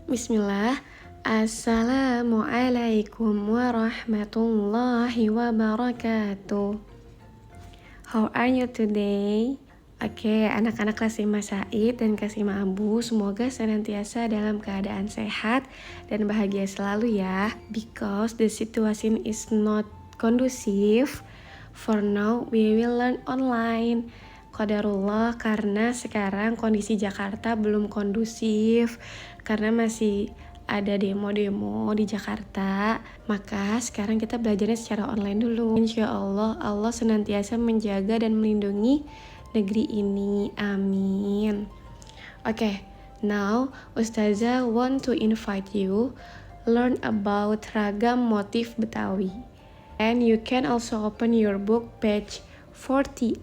Bismillah. Assalamualaikum warahmatullahi wabarakatuh. How are you today? Oke, anak-anak kelas 5 Said dan kelas 5 Abu, semoga senantiasa dalam keadaan sehat dan bahagia selalu ya. Because the situation is not conducive, for now we will learn online. Qadarullah, karena sekarang kondisi Jakarta belum kondusif, karena masih ada demo-demo di Jakarta, maka sekarang kita belajarnya secara online dulu. Insya Allah, Allah senantiasa menjaga dan melindungi negeri ini, amin. Oke, now Ustazah want to invite you learn about ragam motif Betawi. And you can also open your book page 48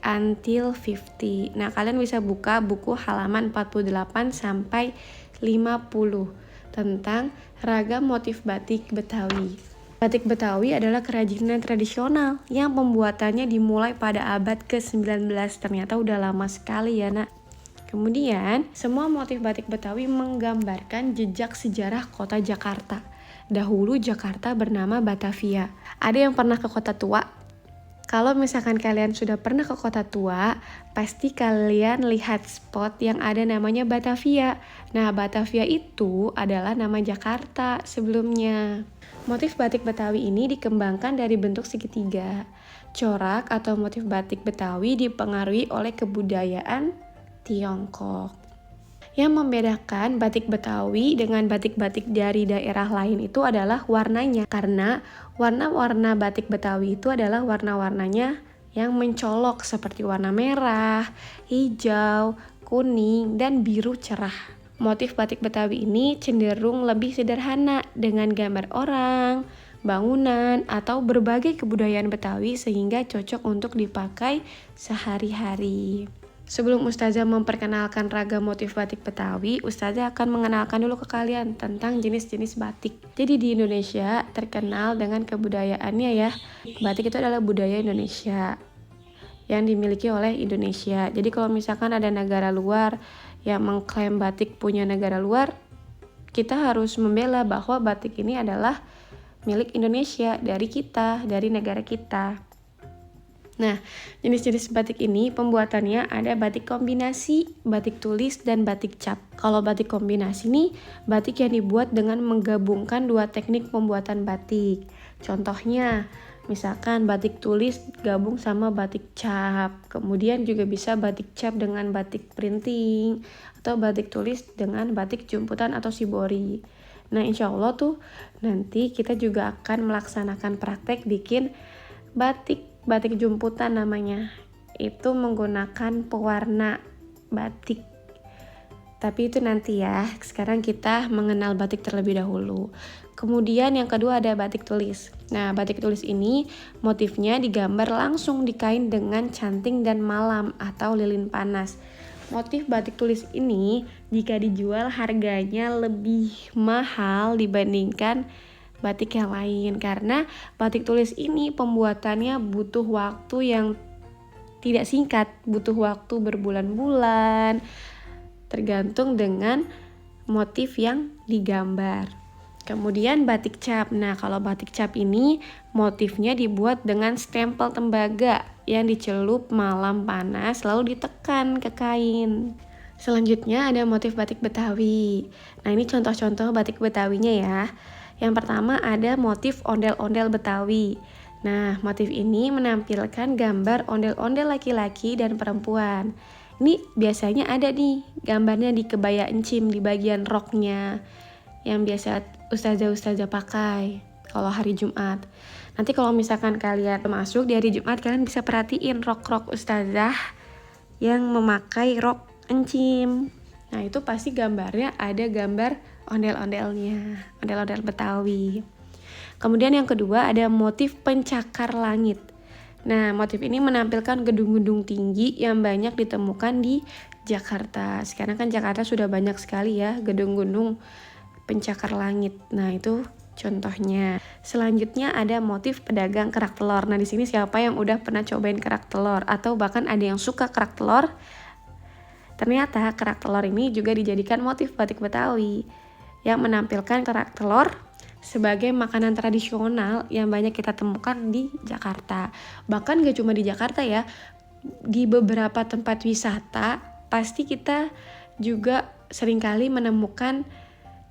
until 50. Nah, kalian bisa buka buku halaman 48 sampai 50 tentang ragam motif batik Betawi. Batik Betawi adalah kerajinan tradisional yang pembuatannya dimulai pada abad ke-19. Ternyata udah lama sekali ya, Nak. Kemudian, semua motif batik Betawi menggambarkan jejak sejarah kota Jakarta. Dahulu Jakarta bernama Batavia. Ada yang pernah ke Kota Tua? Kalau misalkan kalian sudah pernah ke Kota Tua, pasti kalian lihat spot yang ada namanya Batavia. Nah, Batavia itu adalah nama Jakarta sebelumnya. Motif batik Betawi ini dikembangkan dari bentuk segitiga. Corak atau motif batik Betawi dipengaruhi oleh kebudayaan Tiongkok. Yang membedakan batik Betawi dengan batik-batik dari daerah lain itu adalah warnanya. Karena warna-warna batik Betawi itu adalah warna-warnanya yang mencolok seperti warna merah, hijau, kuning, dan biru cerah. Motif batik Betawi ini cenderung lebih sederhana dengan gambar orang, bangunan, atau berbagai kebudayaan Betawi sehingga cocok untuk dipakai sehari-hari. Sebelum Ustazah memperkenalkan ragam motif batik Betawi, Ustazah akan mengenalkan dulu ke kalian tentang jenis-jenis batik. Jadi di Indonesia terkenal dengan kebudayaannya ya. Batik itu adalah budaya Indonesia yang dimiliki oleh Indonesia. Jadi kalau misalkan ada negara luar yang mengklaim batik punya negara luar, kita harus membela bahwa batik ini adalah milik Indonesia, dari kita, dari negara kita. Nah, jenis-jenis batik ini pembuatannya ada batik kombinasi, batik tulis, dan batik cap. Kalau batik kombinasi nih, batik yang dibuat dengan menggabungkan dua teknik pembuatan batik. Contohnya, misalkan batik tulis gabung sama batik cap. Kemudian juga bisa batik cap dengan batik printing, atau batik tulis dengan batik jumputan atau shibori. Nah, insya Allah tuh nanti kita juga akan melaksanakan praktek bikin batik jumputan namanya. Itu menggunakan pewarna batik. Tapi itu nanti ya. Sekarang kita mengenal batik terlebih dahulu. Kemudian yang kedua ada batik tulis. Nah, batik tulis ini motifnya digambar langsung di kain dengan canting dan malam atau lilin panas. Motif batik tulis ini jika dijual harganya lebih mahal dibandingkan batik yang lain, karena batik tulis ini pembuatannya butuh waktu yang tidak singkat, butuh waktu berbulan-bulan, tergantung dengan motif yang digambar. Kemudian batik cap. Nah, kalau batik cap ini motifnya dibuat dengan stempel tembaga yang dicelup malam panas lalu ditekan ke kain. Selanjutnya ada motif batik Betawi. Nah, ini contoh-contoh batik Betawinya ya. Yang pertama ada motif ondel-ondel Betawi. Nah, motif ini menampilkan gambar ondel-ondel laki-laki dan perempuan. Ini biasanya ada nih gambarnya di kebaya encim di bagian roknya yang biasa ustazah-ustazah pakai kalau hari Jumat. Nanti kalau misalkan kalian masuk di hari Jumat, kalian bisa perhatiin rok-rok ustazah yang memakai rok encim. Nah, itu pasti gambarnya ada gambar ondel-ondelnya, ondel-ondel Betawi. Kemudian yang kedua ada motif pencakar langit. Nah, motif ini menampilkan gedung-gedung tinggi yang banyak ditemukan di Jakarta. Sekarang kan Jakarta sudah banyak sekali ya gedung-gedung pencakar langit. Nah, itu contohnya. Selanjutnya ada motif pedagang kerak telur. Nah, di sini siapa yang udah pernah cobain kerak telur atau bahkan ada yang suka kerak telur? Ternyata kerak telur ini juga dijadikan motif batik Betawi. yang menampilkan kerak telur sebagai makanan tradisional yang banyak kita temukan di Jakarta. Bahkan gak cuma di Jakarta ya, di beberapa tempat wisata pasti kita juga seringkali menemukan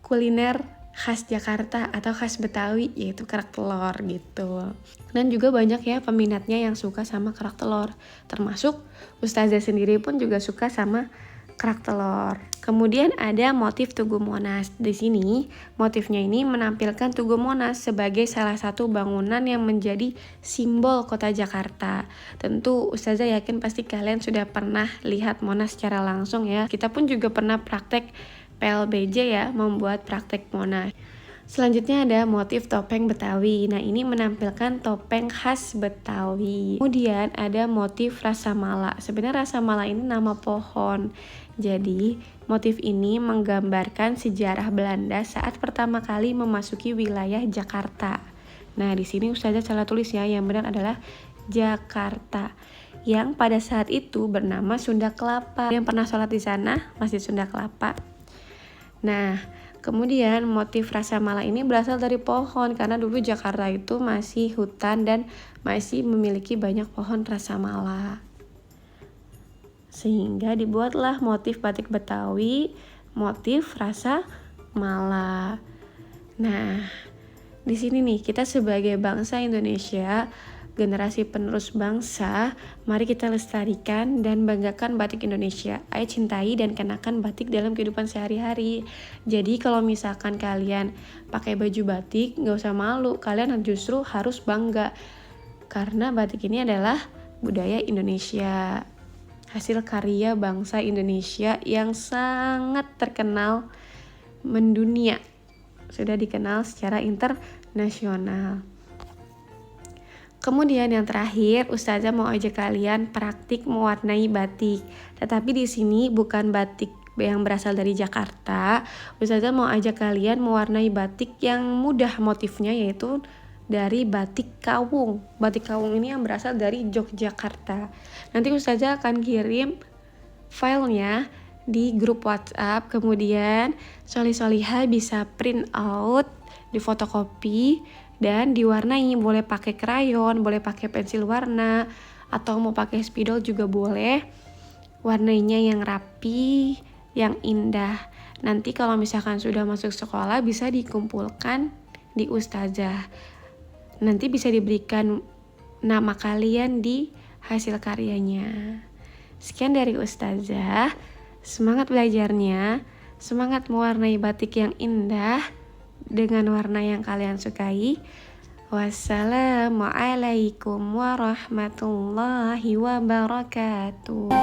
kuliner khas Jakarta atau khas Betawi, yaitu kerak telur gitu. Dan juga banyak ya peminatnya yang suka sama kerak telur, termasuk Ustazah sendiri pun juga suka sama kerak telur. Kemudian ada motif Tugu Monas. Di sini motifnya ini menampilkan Tugu Monas sebagai salah satu bangunan yang menjadi simbol kota Jakarta. Tentu Ustazah yakin pasti kalian sudah pernah lihat Monas secara langsung ya. Kita pun juga pernah praktek PLBJ ya, membuat praktek Monas. Selanjutnya ada motif topeng Betawi. Nah, ini menampilkan topeng khas Betawi. Kemudian ada motif Rasa Mala. Sebenarnya Rasa Mala ini nama pohon. Jadi, motif ini menggambarkan sejarah Belanda saat pertama kali memasuki wilayah Jakarta. Nah, di sini Ustazah salah tulis ya, yang benar adalah Jakarta. Yang pada saat itu bernama Sunda Kelapa. Yang pernah sholat di sana, Masjid Sunda Kelapa. Nah, kemudian motif Rasa Mala ini berasal dari pohon karena dulu Jakarta itu masih hutan dan masih memiliki banyak pohon Rasa Mala. Sehingga dibuatlah motif batik Betawi, motif Rasa Mala. Nah, di sini nih kita sebagai bangsa Indonesia, generasi penerus bangsa, mari kita lestarikan dan banggakan batik Indonesia. Ayo cintai dan kenakan batik dalam kehidupan sehari-hari. Jadi kalau misalkan kalian pakai baju batik, gak usah malu, kalian justru harus bangga. Karena batik ini adalah budaya Indonesia, hasil karya bangsa Indonesia yang sangat terkenal mendunia. Sudah dikenal secara internasional. Kemudian yang terakhir, Ustazah mau ajak kalian praktik mewarnai batik. Tetapi di sini bukan batik yang berasal dari Jakarta. Ustazah mau ajak kalian mewarnai batik yang mudah motifnya, yaitu dari batik Kawung. Batik Kawung ini yang berasal dari Yogyakarta. Nanti Ustazah akan kirim filenya di grup WhatsApp. Kemudian Solihah bisa print out, difotokopi, dan diwarnai. Boleh pakai krayon, boleh pakai pensil warna, atau mau pakai spidol juga boleh. Warnanya yang rapi, yang indah. Nanti kalau misalkan sudah masuk sekolah bisa dikumpulkan di Ustazah. Nanti bisa diberikan nama kalian di hasil karyanya. Sekian dari Ustazah. Semangat belajarnya, semangat mewarnai batik yang indah dengan warna yang kalian sukai. Wassalamualaikum warahmatullahi wabarakatuh.